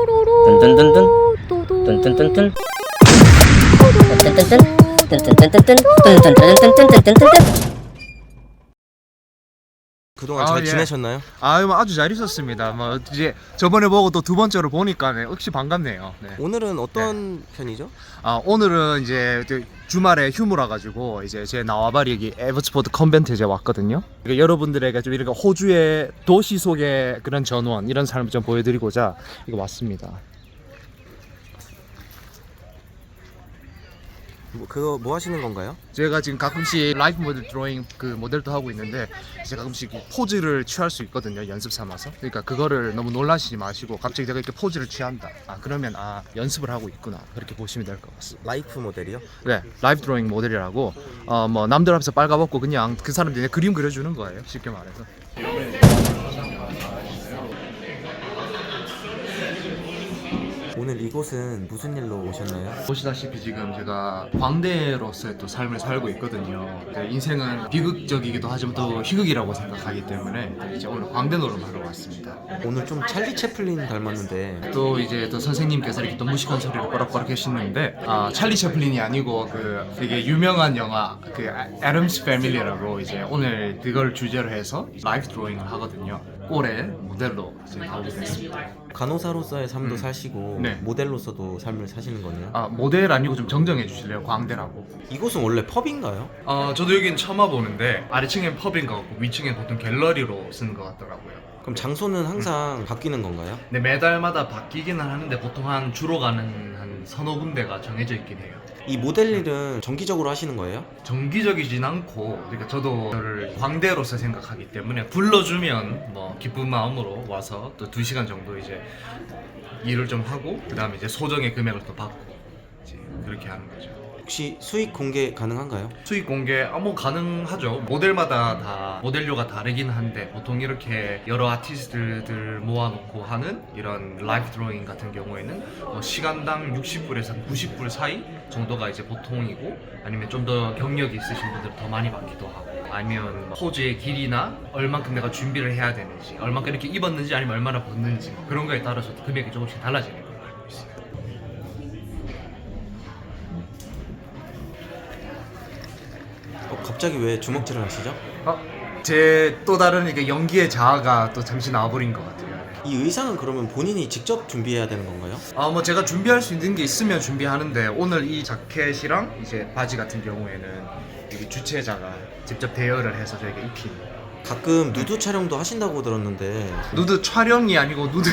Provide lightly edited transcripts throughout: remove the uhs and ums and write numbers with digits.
뚠뚠뚠뚠 뚠뚠뚠뚠 뚠뚠뚠뚠뚠뚠뚠뚠뚠뚠뚠뚠뚠뚠뚠뚠뚠. 그동안 잘 지내셨나요? 아주 잘 있었습니다. 이제 저번에 보고 또 두 번째로 보니까 역시 반갑네요. 네. 오늘은 어떤 편이죠? 오늘은 이제 주말에 휴무라 가지고 이제 제 나와바리 여기 에버스포드 컨벤트에 왔거든요. 그러니까 여러분들에게 좀 이렇게 호주의 도시 속의 그런 전원 이런 삶을 좀 보여드리고자 이거 왔습니다. 그거 뭐 하시는 건가요? 제가 지금 가끔씩 라이프 모델 드로잉 그 모델도 하고 있는데 이제 가끔씩 포즈를 취할 수 있거든요, 연습 삼아서. 그러니까 그거를 너무 놀라시지 마시고 갑자기 내가 이렇게 포즈를 취한다, 그러면 연습을 하고 있구나, 그렇게 보시면 될 것 같습니다. 라이프 모델이요? 네, 라이프 드로잉 모델이라고 뭐 남들 앞에서 빨가벗고 그냥 그 사람들이 그림 그려주는 거예요, 쉽게 말해서. 오늘 이곳은 무슨 일로 오셨나요? 보시다시피 지금 제가 광대로서의 또 삶을 살고 있거든요. 인생은 비극적이기도 하지만 또 희극이라고 생각하기 때문에 이제 오늘 광대 노름하러 왔습니다. 오늘 좀 찰리 채플린 닮았는데 또 이제 또 선생님께서 이렇게 또 무식한 소리를 꼬락꼬락 하시는데 찰리 채플린이 아니고 그 되게 유명한 영화 그 애덤스 패밀리라고 이제 오늘 그걸 주제로 해서 라이프 드로잉을 하거든요. 올해 모델로 이제 나오게 됐습니다. 간호사로서의 삶도 사시고 네. 모델로서도 삶을 사시는 거네요? 모델 아니고 좀 정정해 주실래요? 광대라고. 이곳은 원래 펍인가요? 저도 여긴 처음 와보는데 아래층엔 펍인 것 같고 위층엔 보통 갤러리로 쓰는 것 같더라고요. 그럼 장소는 항상 바뀌는 건가요? 근데 매달마다 바뀌기는 하는데 보통 주로 가는 한 서너 군데가 정해져 있긴 해요. 이 모델 일은 정기적으로 하시는 거예요? 정기적이진 않고, 그러니까 저도 저를 광대로서 생각하기 때문에 불러주면 뭐 기쁜 마음으로 와서 또 2시간 정도 이제 일을 좀 하고 그 다음에 이제 소정의 금액을 또 받고 이제 그렇게 하는 거죠. 혹시 수익 공개 가능한가요? 수익 공개 뭐 가능하죠. 모델마다 다 모델료가 다르긴 한데 보통 이렇게 여러 아티스트들 모아놓고 하는 이런 라이프 드로잉 같은 경우에는 뭐 시간당 60불에서 90불 사이 정도가 이제 보통이고, 아니면 좀 더 경력이 있으신 분들은 더 많이 받기도 하고, 아니면 포즈의 길이나 얼만큼 내가 준비를 해야 되는지, 얼만큼 이렇게 입었는지, 아니면 얼마나 벗는지 그런 거에 따라서 금액이 조금씩 달라지는 걸로 알고 있어요. 갑자기 왜 주먹질을 하시죠? 제 또 다른 이게 연기의 자아가 또 잠시 나와버린 것 같아요. 이 의상은 그러면 본인이 직접 준비해야 되는 건가요? 뭐 제가 준비할 수 있는 게 있으면 준비하는데, 오늘 이 자켓이랑 이제 바지 같은 경우에는 여기 주최자가 직접 대여를 해서 저희가 입힌. 가끔 누드 촬영도 하신다고 들었는데 누드 촬영이 아니고 누드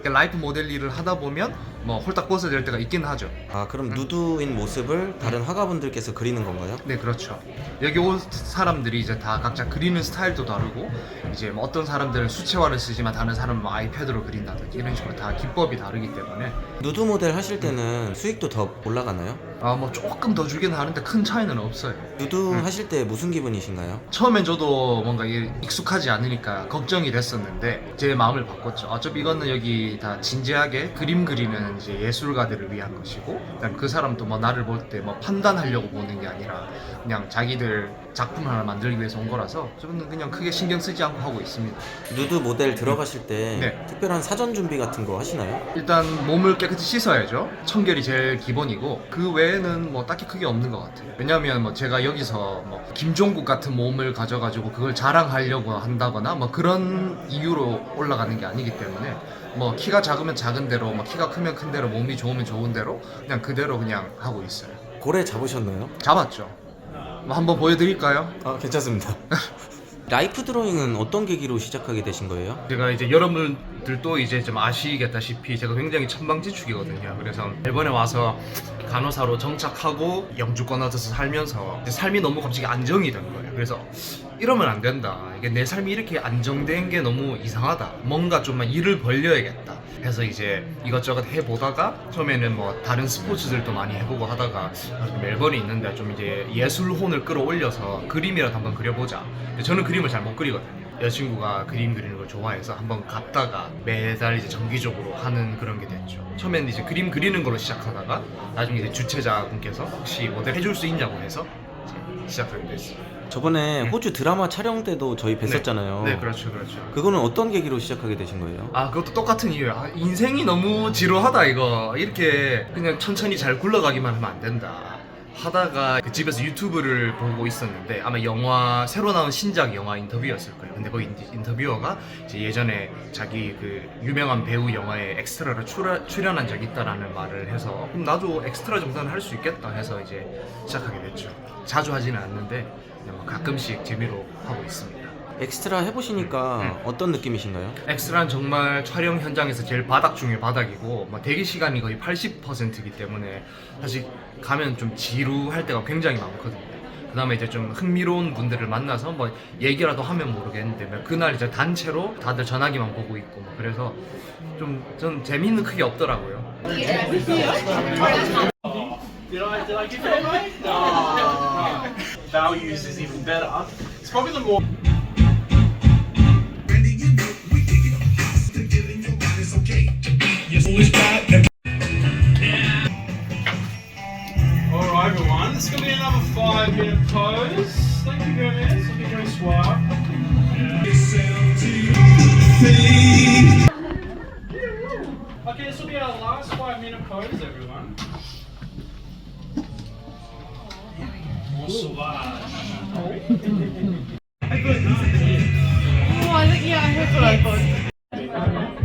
라이프 모델 일을 하다 보면 뭐 홀딱 벗어야 될 때가 있긴 하죠. 그럼 누드인 모습을 다른 화가분들께서 그리는 건가요? 네, 그렇죠. 여기 온 사람들이 이제 다 각자 그리는 스타일도 다르고, 이제 뭐 어떤 사람들은 수채화를 쓰지만 다른 사람은 뭐 아이패드로 그린다든지 이런 식으로 다 기법이 다르기 때문에. 누드 모델 하실 때는 수익도 더 올라가나요? 뭐 조금 더 주긴 하는데 큰 차이는 없어요. 누드 하실 때 무슨 기분이신가요? 처음엔 저도 뭔가 익숙하지 않으니까 걱정이 됐었는데 제 마음을 바꿨죠. 어차피 이거는 여기 다 진지하게 그림 그리는 이제 예술가들을 위한 것이고, 그다음 그 사람도 뭐 나를 볼 때 뭐 판단하려고 보는 게 아니라 그냥 자기들 작품 하나 만들기 위해서 온 거라서 저는 그냥 크게 신경 쓰지 않고 하고 있습니다. 누드 모델 들어가실 때 네. 특별한 사전 준비 같은 거 하시나요? 일단 몸을 깨끗이 씻어야죠. 청결이 제일 기본이고, 그 외에는 뭐 딱히 크게 없는 것 같아요. 왜냐하면 뭐 제가 여기서 뭐 김종국 같은 몸을 가져가지고 그걸 자랑하려고 한다거나 뭐 그런 이유로 올라가는 게 아니기 때문에, 뭐 키가 작으면 작은 대로, 뭐 키가 크면 큰 대로, 몸이 좋으면 좋은 대로 그냥 그대로 그냥 하고 있어요. 고래 잡으셨나요? 잡았죠. 뭐 한번 보여드릴까요? 괜찮습니다. 라이프 드로잉은 어떤 계기로 시작하게 되신 거예요? 제가 이제 여러분들도 이제 좀 아시겠다시피 제가 굉장히 천방지축이거든요. 그래서 일본에 와서 간호사로 정착하고 영주권 얻어서 살면서 이제 삶이 너무 갑자기 안정이 된 거예요. 그래서 이러면 안 된다. 이게 내 삶이 이렇게 안정된 게 너무 이상하다. 뭔가 좀만 일을 벌려야겠다. 해서 이제 이것저것 해보다가 처음에는 뭐 다른 스포츠들도 많이 해보고 하다가 멜번에 있는데 좀 이제 예술혼을 끌어올려서 그림이라도 한번 그려보자. 저는 그림을 잘 못 그리거든요. 여자친구가 그림 그리는 걸 좋아해서 한번 갔다가 매달 이제 정기적으로 하는 그런 게 됐죠. 처음에는 이제 그림 그리는 걸로 시작하다가 나중에 이제 주최자분께서 혹시 모델 해줄 수 있냐고 해서 시작하게 됐어요. 저번에 호주 드라마 촬영 때도 저희 뵀었잖아요. 네, 그렇죠. 그거는 어떤 계기로 시작하게 되신 거예요? 아, 그것도 똑같은 이유예요. 아, 인생이 너무 지루하다 이거. 이렇게 그냥 천천히 잘 굴러가기만 하면 안 된다. 하다가 그 집에서 유튜브를 보고 있었는데 아마 영화 새로 나온 신작 영화 인터뷰였을 거예요. 근데 거기 인터뷰어가 이제 예전에 자기 그 유명한 배우 영화에 엑스트라로 출연한 적이 있다라는 말을 해서 그럼 나도 엑스트라 정도는 할 수 있겠다 해서 이제 시작하게 됐죠. 자주 하지는 않는데 그냥 뭐 가끔씩 재미로 하고 있습니다. 엑스트라 해보시니까 어떤 느낌이신가요? 엑스트라는 정말 촬영 현장에서 제일 바닥 중에 바닥이고 뭐 대기 시간이 거의 80%이기 때문에 사실 가면 좀 지루할 때가 굉장히 많거든요. 그 다음에 이제 좀 흥미로운 분들을 만나서 뭐 얘기라도 하면 모르겠는데 뭐 그날 이제 단체로 다들 전화기만 보고 있고 뭐 그래서 좀 전 재미는 크게 없더라고요. Did I give you a mic? No. Values is even better. It's probably the more. Alright everyone, it's going to be another 5-minute pose. Thank you very much. It'll be very suave. Okay, this will be our last 5-minute pose, everyone. More suave. Oh, I think, yeah, I heard what I thought.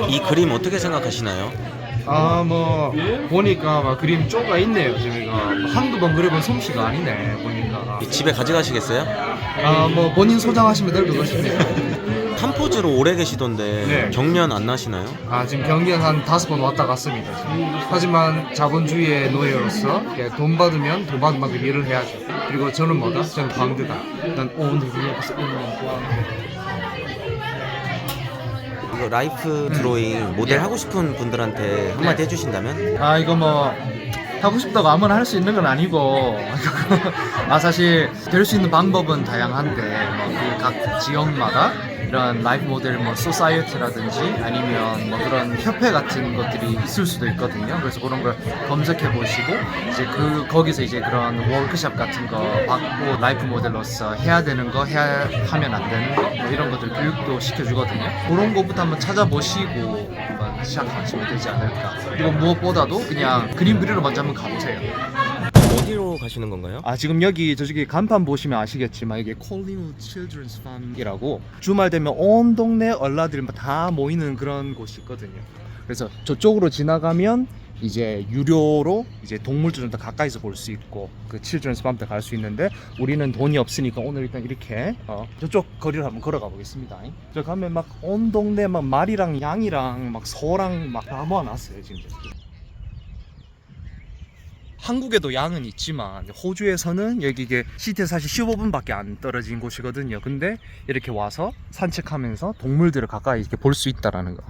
이 그림 어떻게 생각하시나요? 아, 뭐 보니까 막 그림 쪼가 있네요. 저희가 한두 번 그려본 솜씨가 아니네 보니까. 집에 가져가시겠어요? 아, 뭐 본인 소장하시면 될 것 같습니다. 탐포즈로 오래 계시던데 네. 경련 안 나시나요? 아, 지금 경기는 한 5번 왔다 갔습니다. 지금. 하지만 자본주의의 노예로서 돈 받으면 돈 받은 만큼 일을 해야죠. 그리고 저는 뭐다? 저는 광대다. 난 오늘을 여기서 오는 광대. 이거 라이프 드로잉 모델 하고 싶은 분들한테 한마디 해주신다면? 아, 이거 뭐 하고 싶다고 아무나 할 수 있는 건 아니고 아, 사실 될 수 있는 방법은 다양한데 뭐 그 각 지역마다 이런 라이프 모델 뭐 소사이어티라든지 아니면 뭐 그런 협회 같은 것들이 있을 수도 있거든요. 그래서 그런 걸 검색해 보시고 이제 거기서 이제 그런 워크숍 같은 거 받고 라이프 모델로서 해야 되는 거 하면 안 되는 거 뭐 이런 것들 교육도 시켜주거든요. 그런 거부터 한번 찾아보시고 한번 시작하시면 되지 않을까. 그리고 무엇보다도 그냥 그림 그리러 먼저 한번 가보세요. 어디로 가시는 건가요? 아, 지금 여기 저기 간판 보시면 아시겠지만 이게 콜링우드 칠드런스 팜이라고 주말 되면 온 동네 얼라들이 다 모이는 그런 곳이 있거든요. 그래서 저쪽으로 지나가면 이제 유료로 이제 동물도 좀 더 가까이서 볼 수 있고 그 칠드런스 팜 때 갈 수 있는데 우리는 돈이 없으니까 오늘 일단 이렇게 저쪽 거리를 한번 걸어가 보겠습니다. 저 가면 막 온 동네 막 말이랑 양이랑 막 소랑 막 다 모아놨어요 지금. 한국에도 양은 있지만 호주에서는 여기 이게 시티에서 사실 15분밖에 안 떨어진 곳이거든요. 근데 이렇게 와서 산책하면서 동물들을 가까이 이렇게 볼 수 있다라는 거.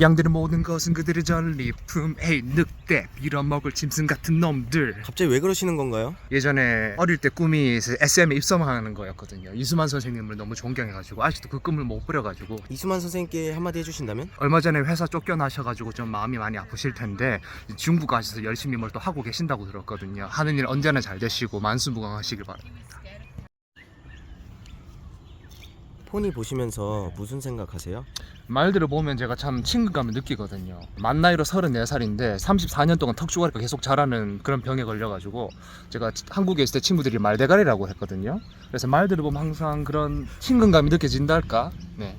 양들의 모든 것은 그들의 전리품. 에이, 늑대, 빌어먹을 짐승 같은 놈들. 갑자기 왜 그러시는 건가요? 예전에 어릴 때 꿈이 SM에 입성하는 거였거든요. 이수만 선생님을 너무 존경해가지고 아직도 그 꿈을 못 부려가지고. 이수만 선생님께 한마디 해주신다면? 얼마 전에 회사 쫓겨나셔가지고 좀 마음이 많이 아프실 텐데 중국 가셔서 열심히 뭘 또 하고 계신다고 들었거든요. 하는 일 언제나 잘 되시고 만수무강하시길 바랍니다. 포니 보시면서 무슨 생각하세요? 말들을 보면 제가 참 친근감을 느끼거든요. 만 나이로 34살인데 34년 동안 턱주가리가 계속 자라는 그런 병에 걸려가지고 제가 한국에 있을 때 친구들이 말대가리라고 했거든요. 그래서 말들을 보면 항상 그런 친근감이 느껴진다 할까? 네.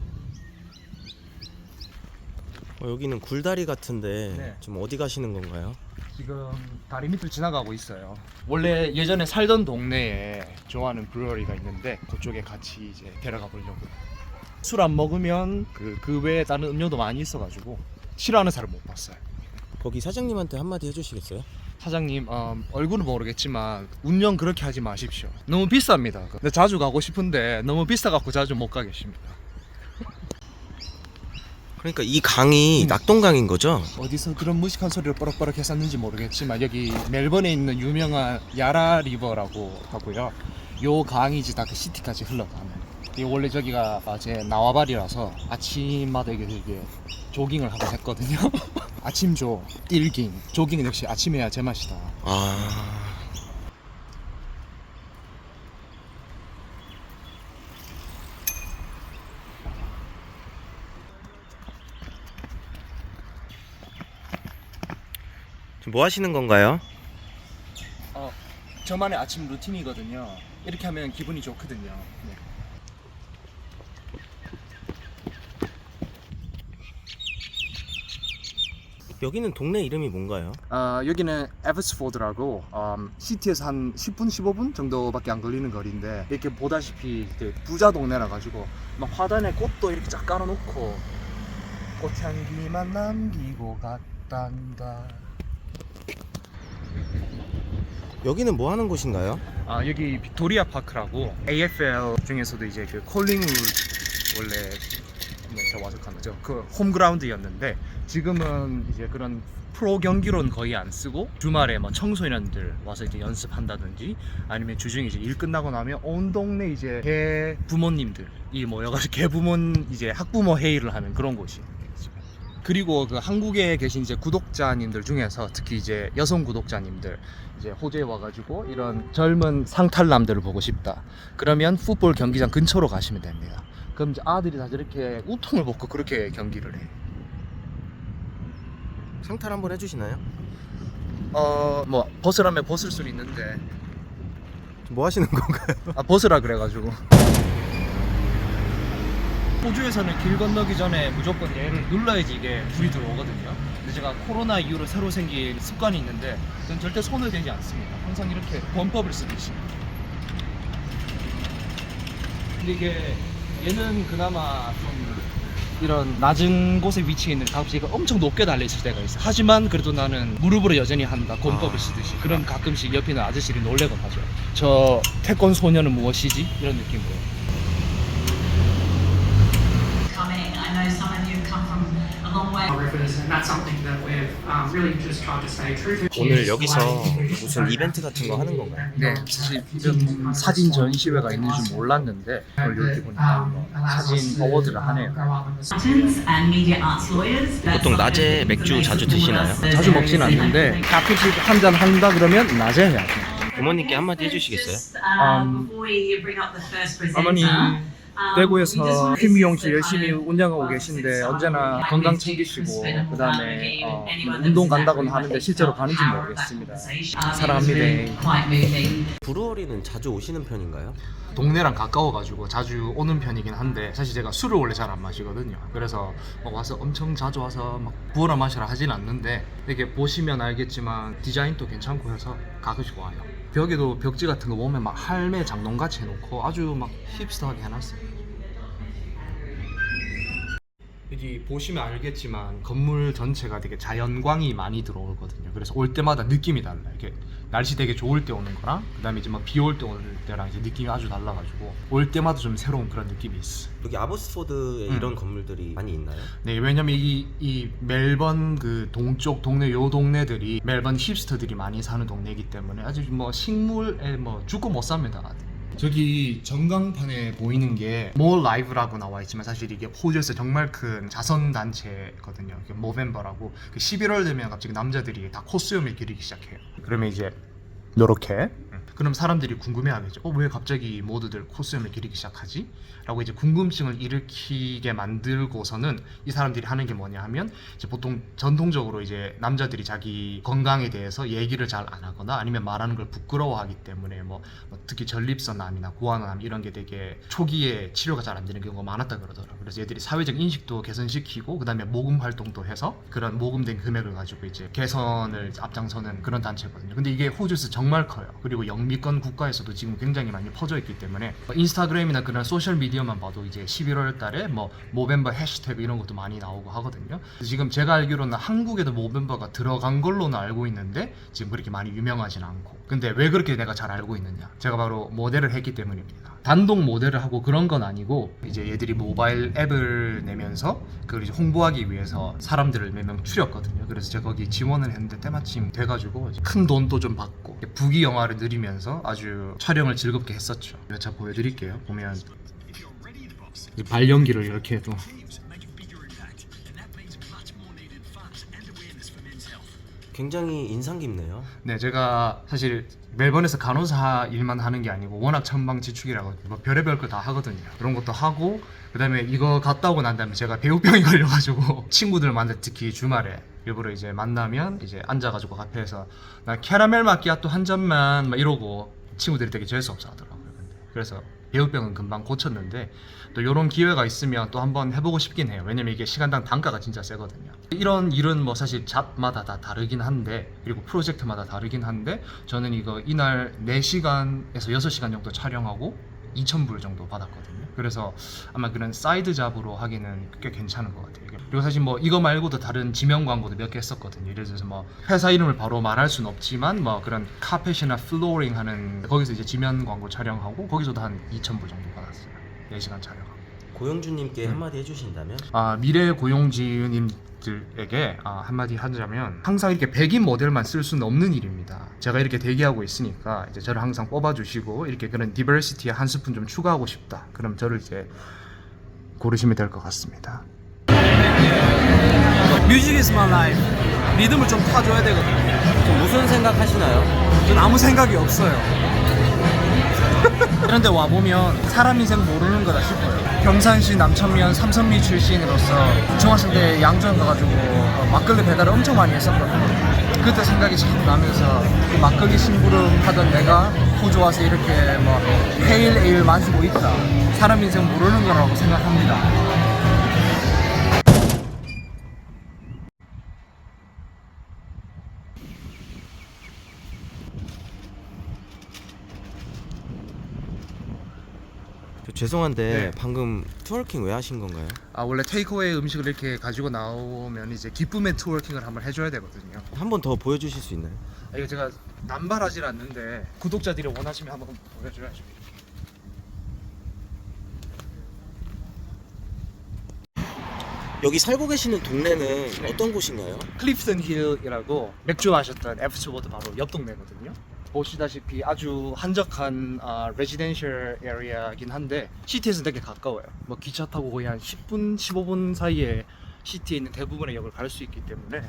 여기는 굴다리 같은데 네. 좀 어디 가시는 건가요? 지금 다리 밑을 지나가고 있어요. 원래 예전에 살던 동네에 좋아하는 브루어리가 있는데 그쪽에 같이 이제 데려가 보려고요. 술 안 먹으면 그 외에 다른 음료도 많이 있어가지고 싫어하는 사람 못 봤어요. 거기 사장님한테 한마디 해주시겠어요? 사장님, 얼굴은 모르겠지만 운영 그렇게 하지 마십시오. 너무 비쌉니다. 근데 자주 가고 싶은데 너무 비싸갖고 자주 못 가겠습니다. 그러니까 이 강이 낙동강인 거죠? 어디서 그런 무식한 소리를 뻐럭뻐럭 했었는지 모르겠지만 여기 멜번에 있는 유명한 야라 리버라고 하고요. 요 강이 이제 다 그 시티까지 흘러가는 이 원래 저기가 제 나와바리라서 아침마다 이게 조깅을 하고 했거든요. 아침조, 뛸깅, 조깅은 역시 아침에 해야 제맛이다. 지금 뭐 하시는 건가요? 저만의 아침 루틴이거든요. 이렇게 하면 기분이 좋거든요. 네. 여기는 동네 이름이 뭔가요? 여기는 에버스포드라고 시티에서 한 10분, 15분 정도밖에 안 걸리는 거리인데 이렇게 보다시피 부자 동네라 가지고 막 화단에 꽃도 이렇게 쫙 깔아놓고 꽃향기만 남기고 갔단다. 여기는 뭐 하는 곳인가요? 여기 빅토리아 파크라고 AFL 중에서도 이제 그 콜링우드 원래 제가 와서 간 거죠. 그 홈그라운드였는데 지금은 이제 그런 프로 경기로는 거의 안 쓰고 주말에 뭐 청소년들 와서 이제 연습한다든지 아니면 주중에 이제 일 끝나고 나면 온 동네 이제 개 부모님들이 모여가지고 개 부모 이제 학부모 회의를 하는 그런 곳이. 그리고 그 한국에 계신 이제 구독자님들 중에서 특히 이제 여성 구독자님들 이제 호주에 와가지고 이런 젊은 상탈남들을 보고 싶다. 그러면 풋볼 경기장 근처로 가시면 됩니다. 그럼 이제 아들이 다 저렇게 우통을 벗고 그렇게 경기를 해. 상탈 한번 해주시나요? 뭐 벗으라면 벗을 수는 있는데 뭐 하시는 건가요? 벗으라 그래가지고. 호주에서는 길 건너기 전에 무조건 얘를 눌러야지 이게 불이 들어오거든요. 근데 제가 코로나 이후로 새로 생긴 습관이 있는데 전 절대 손을 대지 않습니다. 항상 이렇게 범법을 쓰듯이. 근데 이게 얘는 그나마 좀 이런 낮은 곳에 위치해 있는 값이 엄청 높게 달려있을 때가 있어. 하지만 그래도 나는 무릎으로 여전히 한다. 권법을 쓰듯이. 그럼 가끔씩 옆에 있는 아저씨들이 놀래곤 하죠. 저 태권 소녀는 무엇이지? 이런 느낌으로. I know some of you come from a long way. And that's something that we've really just tried to stay true to. 오늘 여기서 무슨 이벤트 같은 거 하는 건가요? 네, 사실 이런 사진 전시회가 있는 줄 몰랐는데 이렇게 보니까 뭐 사진 어워드를 하네요. Accountants and media arts lawyers. 보통 낮에 맥주 자주 드시나요? 자주 먹진 않는데 가끔씩 한잔 한다 그러면 낮에 해야죠. 부모님께 한마디 해주시겠어요? Before we bring up the first presenter. 어머니 대구에서 피 미용실 열심히 운영하고 계신데 언제나 건강 챙기시고 그 다음에 운동 간다고는 하는데 실제로 가는지 모르겠습니다. 사랑합니다. 브루어리는 자주 오시는 편인가요? 동네랑 가까워가지고 자주 오는 편이긴 한데 사실 제가 술을 원래 잘 안 마시거든요. 그래서 막 와서 엄청 자주 와서 막 부어라 마시라 하진 않는데 이렇게 보시면 알겠지만 디자인도 괜찮고 해서 가끔씩 와요. 벽에도 벽지 같은 거 보면 막 할매 장롱같이 해놓고 아주 막 힙스터하게 해놨어요. 여기 보시면 알겠지만 건물 전체가 되게 자연광이 많이 들어오거든요. 그래서 올 때마다 느낌이 달라요. 이렇게 날씨 되게 좋을 때 오는 거랑 그다음에 이제 막 비 올 때 오는 때랑 이제 느낌이 아주 달라가지고 올 때마다 좀 새로운 그런 느낌이 있어. 여기 아버스포드에 이런 건물들이 많이 있나요? 네, 왜냐면 이 멜번 그 동쪽 동네 요 동네들이 멜번 힙스터들이 많이 사는 동네이기 때문에 아주 뭐 식물에 뭐 죽고 못 삽니다. 저기 전광판에 보이는 게 More Live라고 나와 있지만 사실 이게 호주에서 정말 큰 자선 단체거든요. 모벤버라고. 11월 되면 갑자기 남자들이 다 코스튬을 기르기 시작해요. 그러면 이제 요렇게 그럼 사람들이 궁금해하겠죠. 왜 갑자기 모두들 코스튬을 기르기 시작하지? 라고 이제 궁금증을 일으키게 만들고서는 이 사람들이 하는 게 뭐냐 하면 이제 보통 전통적으로 이제 남자들이 자기 건강에 대해서 얘기를 잘 안 하거나 아니면 말하는 걸 부끄러워하기 때문에 뭐 특히 전립선암이나 고환암 이런 게 되게 초기에 치료가 잘 안 되는 경우가 많았다 그러더라고요. 그래서 얘들이 사회적 인식도 개선시키고 그 다음에 모금 활동도 해서 그런 모금된 금액을 가지고 이제 개선을 앞장서는 그런 단체거든요. 근데 이게 호주에서 정말 커요. 그리고 영미권 국가에서도 지금 굉장히 많이 퍼져 있기 때문에 인스타그램이나 그런 소셜 미디어만 봐도 이제 11월 달에 뭐 모벤버 해시태그 이런 것도 많이 나오고 하거든요. 지금 제가 알기로는 한국에도 모벤버가 들어간 걸로는 알고 있는데 지금 그렇게 많이 유명하진 않고. 근데 왜 그렇게 내가 잘 알고 있느냐? 제가 바로 모델을 했기 때문입니다. 단독 모델을 하고 그런 건 아니고 이제 얘들이 모바일 앱을 내면서 그걸 이제 홍보하기 위해서 사람들을 몇 명 추렸거든요. 그래서 제가 거기 지원을 했는데 때마침 돼가지고 큰 돈도 좀 받고 부귀 영화를 누리면서 아주 촬영을 즐겁게 했었죠. 제가 보여드릴게요. 보면 발연기를 이렇게 해도. 굉장히 인상 깊네요. 네, 제가 사실 멜번에서 간호사 일만 하는 게 아니고 워낙 천방지축이라고 뭐 별의별 거 다 하거든요. 그런 것도 하고 그다음에 이거 갔다 오고 난 다음에 제가 배우병이 걸려가지고 친구들 만나 특히 주말에 일부러 이제 만나면 이제 앉아가지고 카페에서 나 캐러멜 마키아토 한 잔만 막 이러고 친구들이 되게 재수없어 하더라고요. 그래서 배우병은 금방 고쳤는데 또 이런 기회가 있으면 또 한번 해보고 싶긴 해요. 왜냐면 이게 시간당 단가가 진짜 세거든요. 이런 일은 뭐 사실 잡마다 다 다르긴 한데 그리고 프로젝트마다 다르긴 한데 저는 이거 이날 4시간에서 6시간 정도 촬영하고 2,000불 정도 받았거든요. 그래서 아마 그런 사이드 잡으로 하기는 꽤 괜찮은 것 같아요. 그리고 사실 뭐 이거 말고도 다른 지명 광고도 몇 개 했었거든요. 예를 들어서 뭐 회사 이름을 바로 말할 수는 없지만 뭐 그런 카펫이나 플로어링 하는 거기서 이제 지명 광고 촬영하고 거기서도 한 2,000불 정도 받았어요. 4시간 촬영하고. 고용주님께 한마디 해주신다면? 미래 고용주님들에게 한마디 하자면 항상 이렇게 백인 모델만 쓸 수는 없는 일입니다. 제가 이렇게 대기하고 있으니까 이제 저를 항상 뽑아주시고 이렇게 그런 디버시티에 한 스푼 좀 추가하고 싶다. 그럼 저를 이제 고르시면 될 것 같습니다. 뮤직 is my life. 리듬을 좀 타줘야 되거든요. 좀 무슨 생각하시나요? 전 아무 생각이 없어요. 이런데 와보면 사람 인생 모르는 거다 싶어요. 경산시 남천면 삼선미 출신으로서 중학생 때 양주에 가가지고 막걸리 배달을 엄청 많이 했었거든요. 그때 생각이 참 나면서 그 막걸리 심부름 하던 내가 호주 와서 이렇게 뭐 페일 에일 마시고 있다. 사람 인생 모르는 거라고 생각합니다. 죄송한데 네. 방금 트월킹 왜 하신 건가요? 원래 테이크어웨이 음식을 이렇게 가지고 나오면 이제 기쁨의 트워킹을 한번 해줘야 되거든요. 한 번 더 보여주실 수 있나요? 이거 제가 남발하진 않는데 구독자들이 원하시면 한번 보여줘야죠. 여기 살고 계시는 동네는 어떤 곳인가요? 클리프턴 힐이라고 맥주 마셨던 에프스워드 바로 옆 동네거든요. 보시다시피 아주 한적한 레지던셜 에리아긴 한데 시티에서 되게 가까워요. 뭐 기차 타고 거의 한 10분, 15분 사이에 시티에 있는 대부분의 역을 갈 수 있기 때문에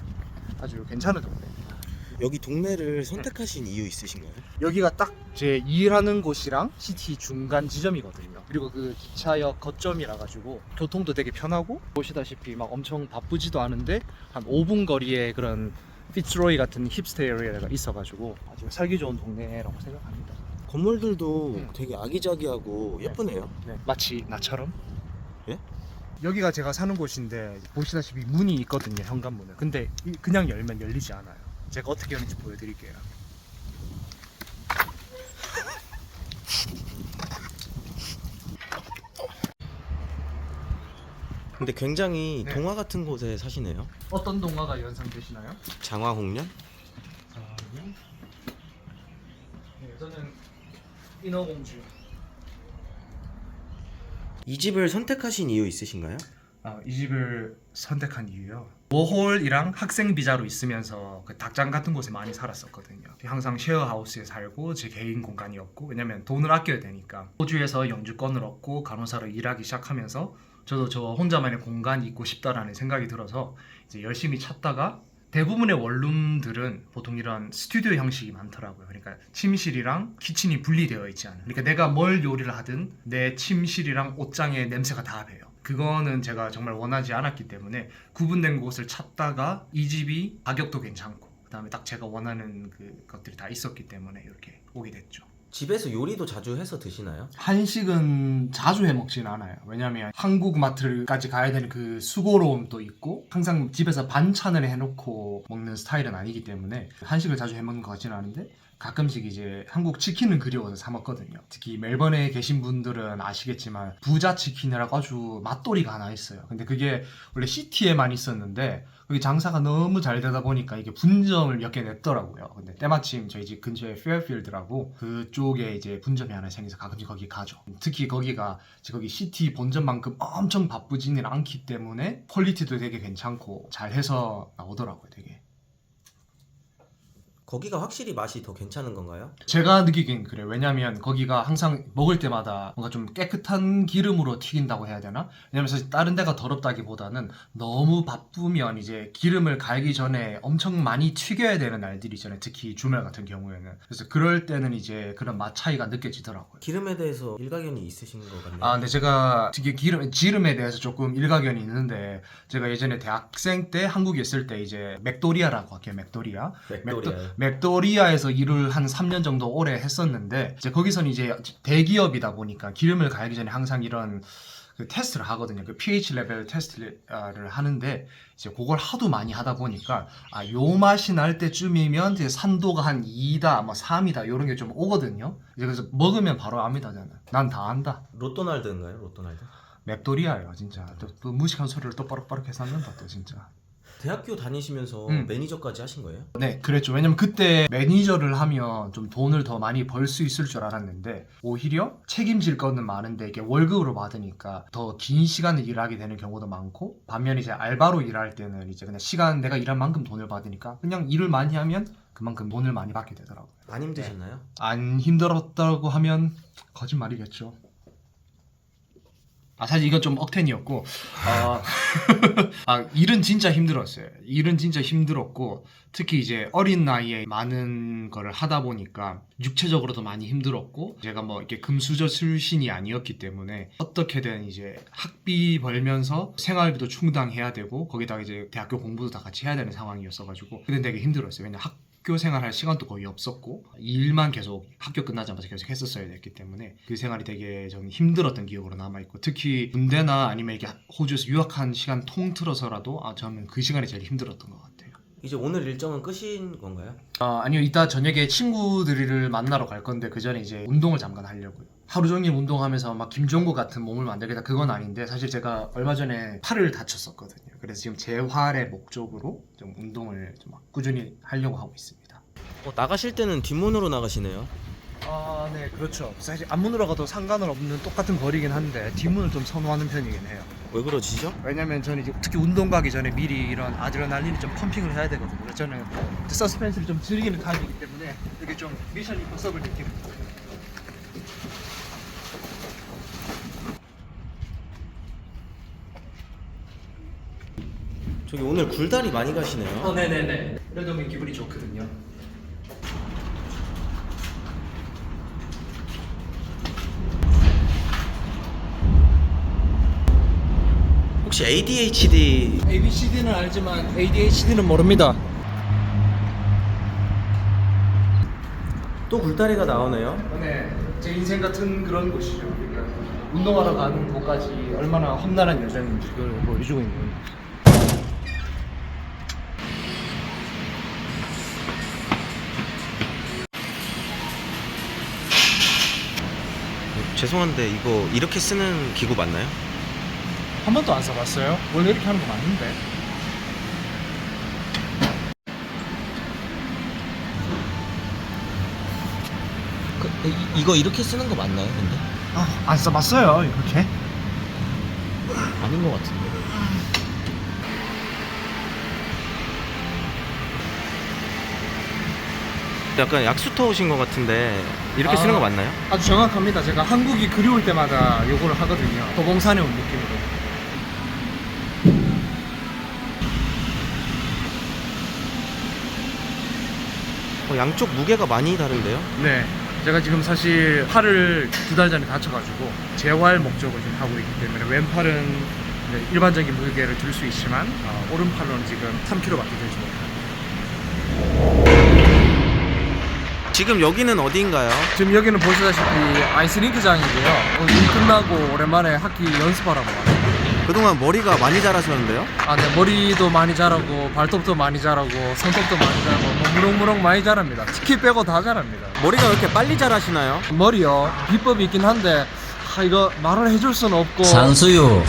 아주 괜찮은 동네입니다. 여기 동네를 선택하신 이유 있으신가요? 여기가 딱 제 일하는 곳이랑 시티 중간 지점이거든요. 그리고 그 기차역 거점이라 가지고 교통도 되게 편하고 보시다시피 막 엄청 바쁘지도 않은데 한 5분 거리에 그런 피츠로이 같은 힙스터 에리아가 있어가지고 아주 살기 좋은 동네라고 생각합니다. 건물들도 되게 아기자기하고 예쁘네요. 네, 마치 나처럼. 예? 여기가 제가 사는 곳인데 보시다시피 문이 있거든요, 현관문은. 근데 그냥 열면 열리지 않아요. 제가 어떻게 열는지 보여드릴게요. 근데 굉장히 네. 동화 같은 곳에 사시네요. 어떤 동화가 연상되시나요? 장화홍련? 네, 저는 인어공주. 이 집을 선택하신 이유 있으신가요? 이 집을 선택한 이유요. 워홀이랑 학생 비자로 있으면서 그 닭장 같은 곳에 많이 살았었거든요. 항상 쉐어하우스에 살고 제 개인 공간이었고 왜냐면 돈을 아껴야 되니까 호주에서 영주권을 얻고 간호사로 일하기 시작하면서 저도 저 혼자만의 공간이 있고 싶다라는 생각이 들어서 이제 열심히 찾다가 대부분의 원룸들은 보통 이런 스튜디오 형식이 많더라고요. 그러니까 침실이랑 키친이 분리되어 있지 않아요. 그러니까 내가 뭘 요리를 하든 내 침실이랑 옷장의 냄새가 다 배요. 그거는 제가 정말 원하지 않았기 때문에 구분된 곳을 찾다가 이 집이 가격도 괜찮고 그다음에 딱 제가 원하는 그 것들이 다 있었기 때문에 이렇게 오게 됐죠. 집에서 요리도 자주 해서 드시나요? 한식은 자주 해 먹지는 않아요. 왜냐면 한국 마트까지 가야 되는 그 수고로움도 있고 항상 집에서 반찬을 해놓고 먹는 스타일은 아니기 때문에 한식을 자주 해 먹는 것 같지는 않은데 가끔씩 이제 한국 치킨은 그리워서 사 먹거든요. 특히 멜번에 계신 분들은 아시겠지만 부자 치킨이라고 아주 맛돌이가 하나 있어요. 근데 그게 원래 시티에만 있었는데 그게 장사가 너무 잘 되다 보니까 이게 분점을 몇 개 냈더라고요. 근데 때마침 저희 집 근처에 페어필드라고 그쪽에 이제 분점이 하나 생겨서 가끔씩 거기 가죠. 특히 거기가 거기 시티 본점만큼 엄청 바쁘지는 않기 때문에 퀄리티도 되게 괜찮고 잘 해서 나오더라고요. 되게. 거기가 확실히 맛이 더 괜찮은 건가요? 제가 느끼긴 그래요. 왜냐면 거기가 항상 먹을 때마다 뭔가 좀 깨끗한 기름으로 튀긴다고 해야 되나? 왜냐면 사실 다른 데가 더럽다기보다는 너무 바쁘면 이제 기름을 갈기 전에 엄청 많이 튀겨야 되는 날들이 있잖아요. 특히 주말 같은 경우에는. 그래서 그럴 때는 이제 그런 맛 차이가 느껴지더라고요. 기름에 대해서 일가견이 있으신 것 같네요. 아, 근데 제가 특히 지름에 대해서 조금 일가견이 있는데, 제가 예전에 대학생 때 한국에 있을 때 이제 맥도리아라고 할게요. 맥도리아. 맥도리아에서 일을 한 3년 정도 오래 했었는데, 이제 거기서는 이제 대기업이다 보니까 기름을 갈기 전에 항상 이런 그 테스트를 하거든요. 그 pH 레벨 테스트를 하는데, 이제 그걸 하도 많이 하다 보니까 요 맛이 날 때쯤이면 이제 산도가 한 2다, 뭐 3이다 이런 게 좀 오거든요. 이제 그래서 먹으면 바로 압니다. 저는. 난 다 안다. 로또날드인가요? 로또날드? 맥도리아예요, 진짜. 또 무식한 소리를 또 빠르빠르 해놨는다, 또 진짜. 대학교 다니시면서 매니저까지 하신 거예요? 네, 그랬죠. 왜냐면 그때 매니저를 하면 좀 돈을 더 많이 벌 수 있을 줄 알았는데, 오히려 책임질 거는 많은데 이게 월급으로 받으니까 더 긴 시간을 일하게 되는 경우도 많고, 반면에 이제 알바로 일할 때는 이제 그냥 시간 내가 일한 만큼 돈을 받으니까 그냥 일을 많이 하면 그만큼 돈을 많이 받게 되더라고요. 안 힘드셨나요? 안 힘들었다고 하면 거짓말이겠죠. 사실 이건 좀 억텐이었고, 일은 진짜 힘들었어요. 일은 진짜 힘들었고, 특히 이제 어린 나이에 많은 거를 하다 보니까 육체적으로도 많이 힘들었고, 제가 뭐 이렇게 금수저 출신이 아니었기 때문에 어떻게든 이제 학비 벌면서 생활비도 충당해야 되고, 거기다가 이제 대학교 공부도 다 같이 해야 되는 상황이었어가지고, 근데 되게 힘들었어요. 왜냐면 학교 생활할 시간도 거의 없었고, 일만 계속 학교 끝나자마자 계속 했었어야 됐기 때문에 그 생활이 되게 좀 힘들었던 기억으로 남아있고, 특히 군대나 아니면 이렇게 호주에서 유학한 시간 통틀어서라도 저는 그 시간이 제일 힘들었던 것 같아요. 이제 오늘 일정은 끝인 건가요? 아니요, 이따 저녁에 친구들을 만나러 갈 건데 그 전에 이제 운동을 잠깐 하려고요. 하루 종일 운동하면서 막 김종국 같은 몸을 만들겠다 그건 아닌데, 사실 제가 얼마 전에 팔을 다쳤었거든요. 그래서 지금 재활의 목적으로 좀 운동을 좀 꾸준히 하려고 하고 있습니다. 나가실 때는 뒷문으로 나가시네요. 네, 그렇죠. 사실 앞문으로 가도 상관은 없는 똑같은 거리긴 한데 뒷문을 좀 선호하는 편이긴 해요. 왜 그러시죠? 왜냐면 저는 이제 특히 운동 가기 전에 미리 이런 아드레날린을 좀 펌핑을 해야 되거든요. 그래서 저는 서스펜스를 좀 즐기는 타입이기 때문에 이게 좀 미션 임포서블 느낌입니다. 저기 오늘 굴다리 많이 가시네요. 네네네. 그래도 기분이 좋거든요. 혹시 ADHD ABCD는 알지만 ADHD는 모릅니다. 또 굴다리가 나오네요. 네, 제 인생 같은 그런 곳이죠. 그러니까 운동하러 가는 곳까지 얼마나 험난한 여정인지 그걸 보여주고 있는 거예요. 죄송한데 이거 이렇게 쓰는 기구 맞나요? 한 번도 안 써봤어요? 원래 이렇게 하는 거 맞는데? 이거 이렇게 쓰는 거 맞나요, 근데? 안 써봤어요, 이렇게. 아닌 것 같은데. 약간 약수터 오신 것 같은데 이렇게 쓰는 거 맞나요? 아주 정확합니다. 제가 한국이 그리울 때마다 요거를 하거든요. 도봉산에 온 느낌으로. 양쪽 무게가 많이 다른데요? 네. 제가 지금 사실 팔을 2달 전에 다쳐가지고 재활 목적을 지금 하고 있기 때문에 왼팔은 일반적인 무게를 들 수 있지만 오른팔로는 지금 3kg밖에 들지 못해요. 지금 여기는 어디인가요? 지금 여기는 보시다시피 아이스링크장이고요. 일 끝나고 오랜만에 하키 연습하라고 왔어요. 그동안 머리가 많이 자라셨는데요? 네, 머리도 많이 자라고 발톱도 많이 자라고 손톱도 많이 자라고 뭐 무럭무럭 많이 자랍니다. 치킨 빼고 다 자랍니다. 머리가 왜 이렇게 빨리 자라시나요? 머리요, 비법이 있긴 한데 이거 말을 해줄 수는 없고. 산수유.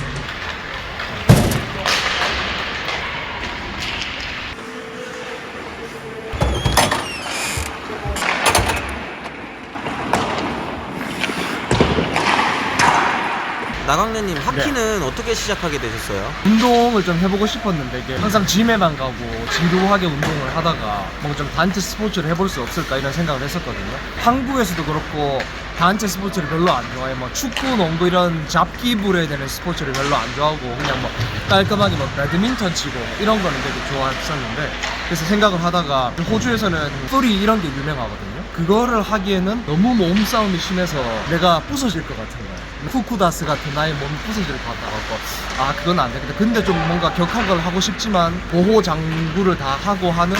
나강래님 하키는 어떻게 시작하게 되셨어요? 운동을 좀 해보고 싶었는데 이게 항상 짐에만 가고 지루하게 운동을 하다가 뭔가 좀 단체 스포츠를 해볼 수 없을까 이런 생각을 했었거든요. 한국에서도 그렇고 단체 스포츠를 별로 안 좋아해. 뭐 축구, 농구 이런 잡기부려야 되는 스포츠를 별로 안 좋아하고 그냥 뭐 깔끔하게 뭐 배드민턴 치고 이런 거는 되게 좋아했었는데, 그래서 생각을 하다가 호주에서는 풀이 이런 게 유명하거든요. 그거를 하기에는 너무 몸싸움이 심해서 내가 부서질 것 같은 거예요. 쿠쿠다스 같은 나의 몸이 부서질 것 같아갖고 아 그건 안 되겠다. 근데 좀 뭔가 격한 걸 하고 싶지만 보호 장구를 다 하고 하는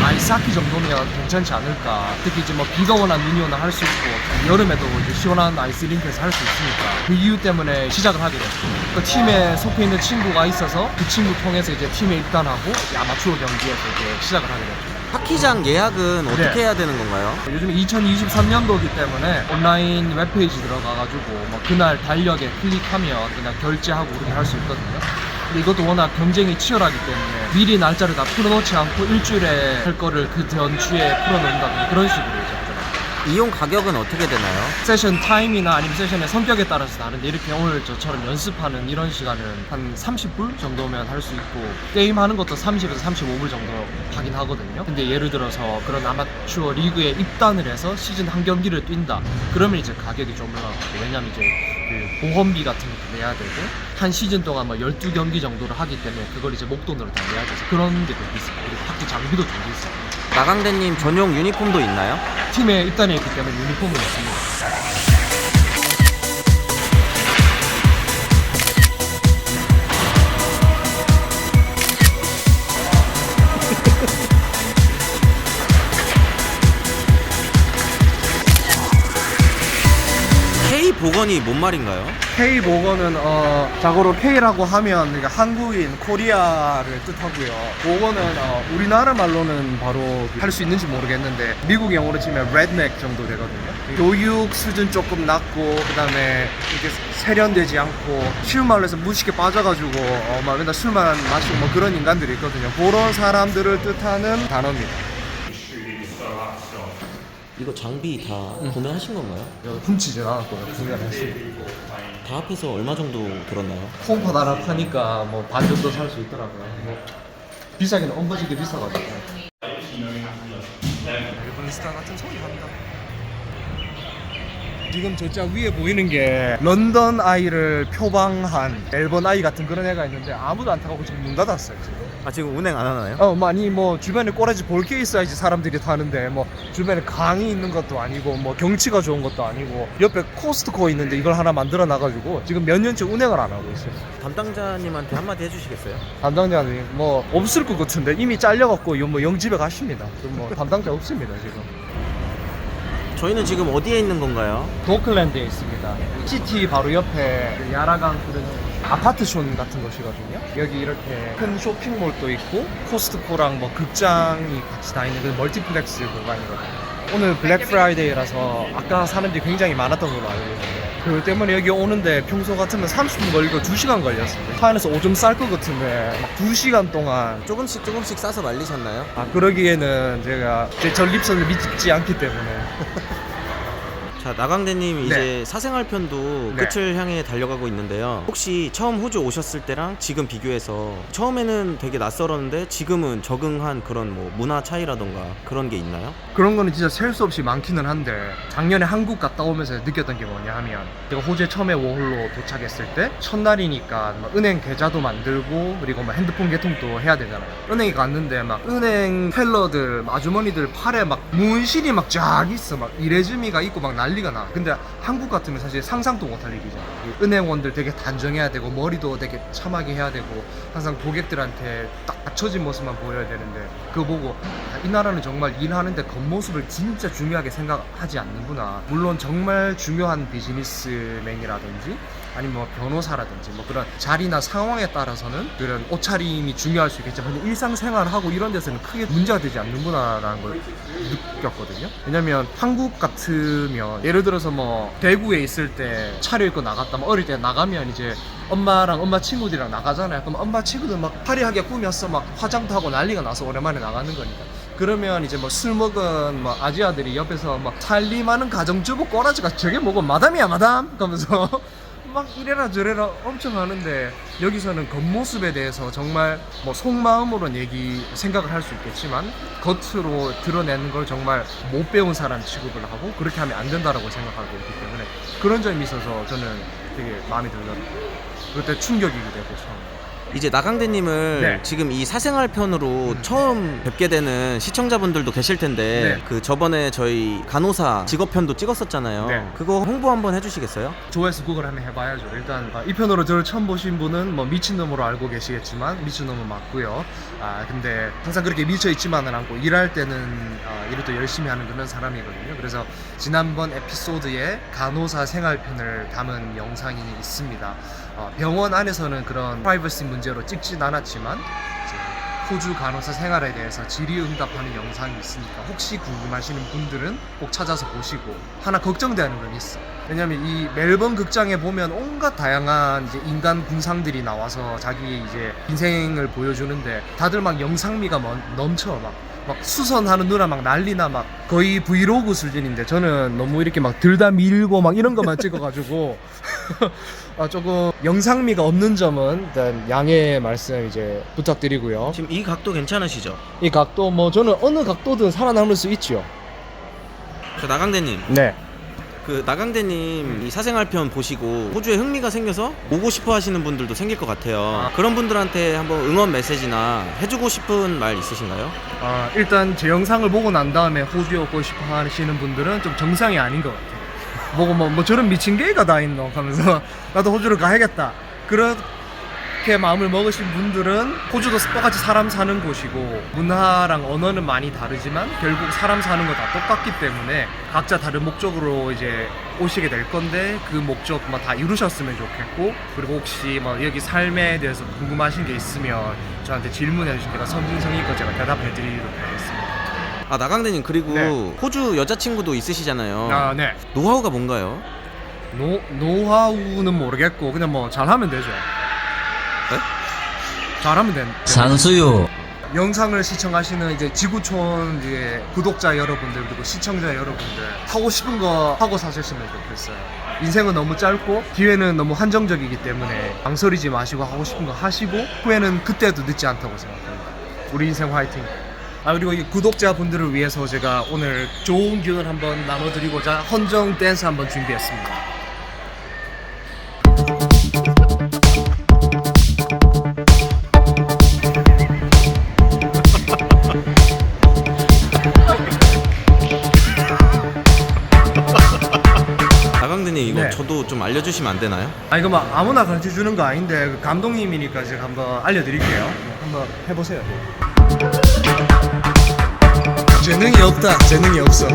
아이스하키 정도면 괜찮지 않을까. 특히 이제 뭐 비가 오나 눈이 오나 할 수 있고 여름에도 이제 시원한 아이스링크에서 할 수 있으니까 그 이유 때문에 시작을 하게 됐어요. 그 팀에 속해 있는 친구가 있어서 그 친구 통해서 이제 팀에 입단하고 아마추어 경기에서 이제 시작을 하게 됐죠. 하키장 예약은 어떻게 해야 되는 건가요? 요즘 2023년도이기 때문에 온라인 웹페이지 들어가가지고 뭐 그날 달력에 클릭하면 그냥 결제하고 그렇게 할 수 있거든요. 근데 이것도 워낙 경쟁이 치열하기 때문에 미리 날짜를 다 풀어놓지 않고 일주일에 할 거를 그 전주에 풀어놓는다든지 그런 식으로 이제 하더라고요. 이용 가격은 어떻게 되나요? 세션 타임이나 아니면 세션의 성격에 따라서 다른데 이렇게 오늘 저처럼 연습하는 이런 시간은 한 30불 정도면 할 수 있고 게임하는 것도 30에서 35불 정도 하긴 하거든요. 근데 예를 들어서 그런 아마추어 리그에 입단을 해서 시즌 한 경기를 뛴다 그러면 이제 가격이 좀 올라가고, 왜냐면 이제 그 보험비 같은 것도 내야 되고 한 시즌 동안 뭐 12경기 정도를 하기 때문에 그걸 이제 목돈으로 다 내야 돼서 그런 게 좀 비싸요. 그리고 학기 장비도 좀 비싸요. 나강래님 전용 유니폼도 있나요? 팀에 입단해 있기 때문에 유니폼은 있습니다. K복원이 뭔 말인가요? K 복원은 자고로 K라고 하면 그러니까 한국인 코리아를 뜻하고요. 복원은 우리나라 말로는 바로 할 수 있는지 모르겠는데 미국 영어로 치면 redneck 정도 되거든요. 교육 수준 조금 낮고 그다음에 이렇게 세련되지 않고 쉬운 말로 해서 무식에 빠져가지고 막 맨날 술만 마시고 뭐 그런 인간들이 있거든요. 그런 사람들을 뜻하는 단어입니다. 이거 장비 다 구매하신 건가요? 훔치진 않았고요. 구매를 했습니다. 다 합해서 얼마 정도 들었나요? 홈팟 하나 파니까 뭐 반 정도 살 수 있더라고요. 뭐 비싸긴 엉거지게 비싸가지고. 일본 스타 같은 소리 합니다. 지금 저쪽 위에 보이는 게 런던 아이를 표방한 멜번 아이 같은 그런 애가 있는데 아무도 안 타고 지금 문 닫았어요. 지금. 아 지금 운행 안 하나요? 많이 뭐 주변에 꼬라지 볼 게 있어야지 사람들이 타는데 뭐 주변에 강이 있는 것도 아니고 뭐 경치가 좋은 것도 아니고 옆에 코스트코 있는데 이걸 하나 만들어 놔가지고 지금 몇 년째 운행을 안 하고 있어요. 담당자님한테 한마디 해주시겠어요? 담당자는 뭐 없을 것 같은데 이미 잘려갖고 뭐 영집에 가십니다. 뭐 담당자 없습니다 지금. 저희는 지금 어디에 있는 건가요? 도클랜드에 있습니다. 시티 바로 옆에 야라강 그런 아파트촌 같은 곳이거든요. 여기 이렇게 큰 쇼핑몰도 있고 코스트코랑 뭐 극장이 같이 다 있는 그 멀티플렉스 공간이거든요. 오늘 블랙 프라이데이라서 아까 사람들이 굉장히 많았던 걸로 알고 있는데 그 때문에 여기 오는데 평소 같으면 30분 걸리고 2시간 걸렸어요. 차 안에서 오줌 쌀 것 같은데 막 2시간 동안 조금씩 싸서 말리셨나요? 그러기에는 제가 제 전립선을 믿지 않기 때문에 자, 나강래님 이제 사생활 편도 네. 끝을 향해 달려가고 있는데요. 혹시 처음 호주 오셨을 때랑 지금 비교해서 처음에는 되게 낯설었는데 지금은 적응한 그런 뭐 문화 차이라던가 그런 게 있나요? 그런 거는 진짜 셀 수 없이 많기는 한데 작년에 한국 갔다 오면서 느꼈던 게 뭐냐 하면 제가 호주에 처음에 워홀로 도착했을 때 첫날이니까 막 은행 계좌도 만들고 그리고 막 핸드폰 개통도 해야 되잖아요. 은행에 갔는데 막 은행 텔러들 아주머니들 팔에 막 문신이 막 쫙 있어. 막 이레즈미가 있고 막 난리가 나. 근데 한국 같으면 사실 상상도 못할 일이잖아. 은행원들 되게 단정해야 되고 머리도 되게 참하게 해야 되고 항상 고객들한테 딱 갖춰진 모습만 보여야 되는데 그거 보고 이 나라는 정말 일하는데 겉모습을 진짜 중요하게 생각하지 않는구나. 물론 정말 중요한 비즈니스맨이라든지 아니면 뭐 변호사라든지 뭐 그런 자리나 상황에 따라서는 그런 옷차림이 중요할 수 있겠지만 일상생활하고 이런 데서는 크게 문제가 되지 않는구나라는 걸 느꼈거든요. 왜냐면 한국 같으면 예를 들어서 뭐 대구에 있을 때 차려입고 나갔다 뭐 어릴 때 나가면 이제 엄마랑 엄마 친구들이랑 나가잖아요. 그럼 엄마 친구들 막 화려하게 꾸몄어 막 화장도 하고 난리가 나서 오랜만에 나가는 거니까. 그러면 이제 뭐 술 먹은 뭐 아지아들이 옆에서 막 살림하는 가정주부 꼬라지가 저게 뭐고 마담이야 마담? 그러면서 막 이래라 저래라 엄청 하는데 여기서는 겉모습에 대해서 정말 뭐 속마음으로는 생각을 할 수 있겠지만 겉으로 드러내는 걸 정말 못 배운 사람 취급을 하고 그렇게 하면 안 된다라고 생각하고 있기 때문에 그런 점이 있어서 저는 되게 마음에 들더라고요. 그때 충격이기도 했고 처음. 이제 나강대님을 네. 지금 이 사생활 편으로 처음 뵙게 되는 시청자분들도 계실 텐데 네. 그 저번에 저희 간호사 직업편도 찍었었잖아요. 네. 그거 홍보 한번 해주시겠어요? 조회수 구글 한번 해봐야죠. 일단 이 편으로 저를 처음 보신 분은 뭐 미친놈으로 알고 계시겠지만 미친놈은 맞고요. 근데 항상 그렇게 미쳐있지만은 않고 일할 때는 일을 또 열심히 하는 그런 사람이거든요. 그래서 지난번 에피소드에 간호사 생활편을 담은 영상이 있습니다. 병원 안에서는 그런 프라이버시 문제로 찍진 않았지만 이제 호주 간호사 생활에 대해서 질의응답하는 영상이 있으니까 혹시 궁금하시는 분들은 꼭 찾아서 보시고 하나 걱정되는 건 있어. 왜냐면 이 멜번 극장에 보면 온갖 다양한 이제 인간 군상들이 나와서 자기 이제 인생을 보여주는데 다들 막 영상미가 넘쳐 막 수선하는 누나 막 난리나 막 거의 브이로그 수준인데 저는 너무 이렇게 막 들다 밀고 막 이런 것만 찍어가지고 조금 영상미가 없는 점은 일단 양해 말씀 이제 부탁드리고요. 지금 이 각도 괜찮으시죠? 이 각도 뭐 저는 어느 각도든 살아남을 수 있죠. 저 나강대님, 네. 그 나강대님 이 사생활 편 보시고 호주에 흥미가 생겨서 오고 싶어 하시는 분들도 생길 것 같아요. 그런 분들한테 한번 응원 메시지나 해주고 싶은 말 있으신가요? 일단 제 영상을 보고 난 다음에 호주에 오고 싶어 하시는 분들은 좀 정상이 아닌 것 같아요. 보고 뭐 저런 미친 게이가 다 있노 하면서 나도 호주를 가야겠다 그렇게 마음을 먹으신 분들은 호주도 똑같이 사람 사는 곳이고 문화랑 언어는 많이 다르지만 결국 사람 사는 거 다 똑같기 때문에 각자 다른 목적으로 이제 오시게 될 건데 그 목적 뭐 다 이루셨으면 좋겠고 그리고 혹시 뭐 여기 삶에 대해서 궁금하신 게 있으면 저한테 질문해 주시면 제가 성심성의껏 제가 대답해 드리도록 하겠습니다. 나강대님 그리고 네. 호주 여자친구도 있으시잖아요. 네. 노하우가 뭔가요? 노하우는 모르겠고 그냥 뭐 잘하면 되죠. 네? 잘하면 된. 산수유. 영상을 시청하시는 이제 지구촌 이제 구독자 여러분들 그리고 시청자 여러분들 하고 싶은 거 하고 사셨으면 좋겠어요. 인생은 너무 짧고 기회는 너무 한정적이기 때문에 망설이지 마시고 하고 싶은 거 하시고 후회는 그때도 늦지 않다고 생각합니다. 우리 인생 화이팅. 그리고 이 구독자분들을 위해서 제가 오늘 좋은 기운을 한번 나눠드리고자 헌정 댄스 한번 준비했습니다. 나강대님 이거 네. 저도 좀 알려주시면 안 되나요? 이거 막 아무나 가르쳐 주는 거 아닌데 그 감독님이니까 제가 한번 알려드릴게요. 한번 해보세요. 재능이 없다. 재능이 없어.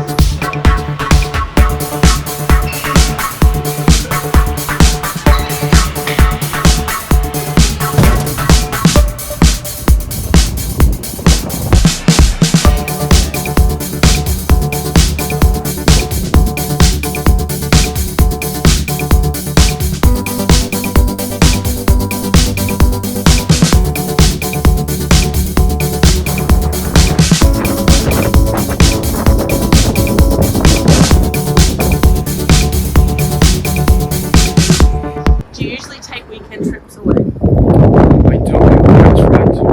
Do you usually take weekend trips away? I do. I try to.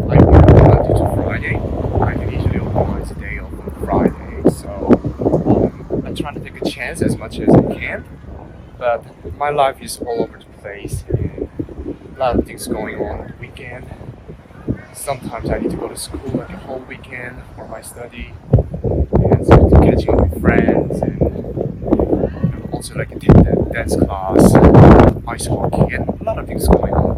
I work Monday to Friday. I can usually organize a day off on Friday, so I try to take a chance as much as I can. But my life is all over the place. A lot of things going on the weekend. Sometimes I need to go to school like a whole weekend for my study, and so catching up with friends, and also like take that dance class, ice hockey, and a lot of things going on.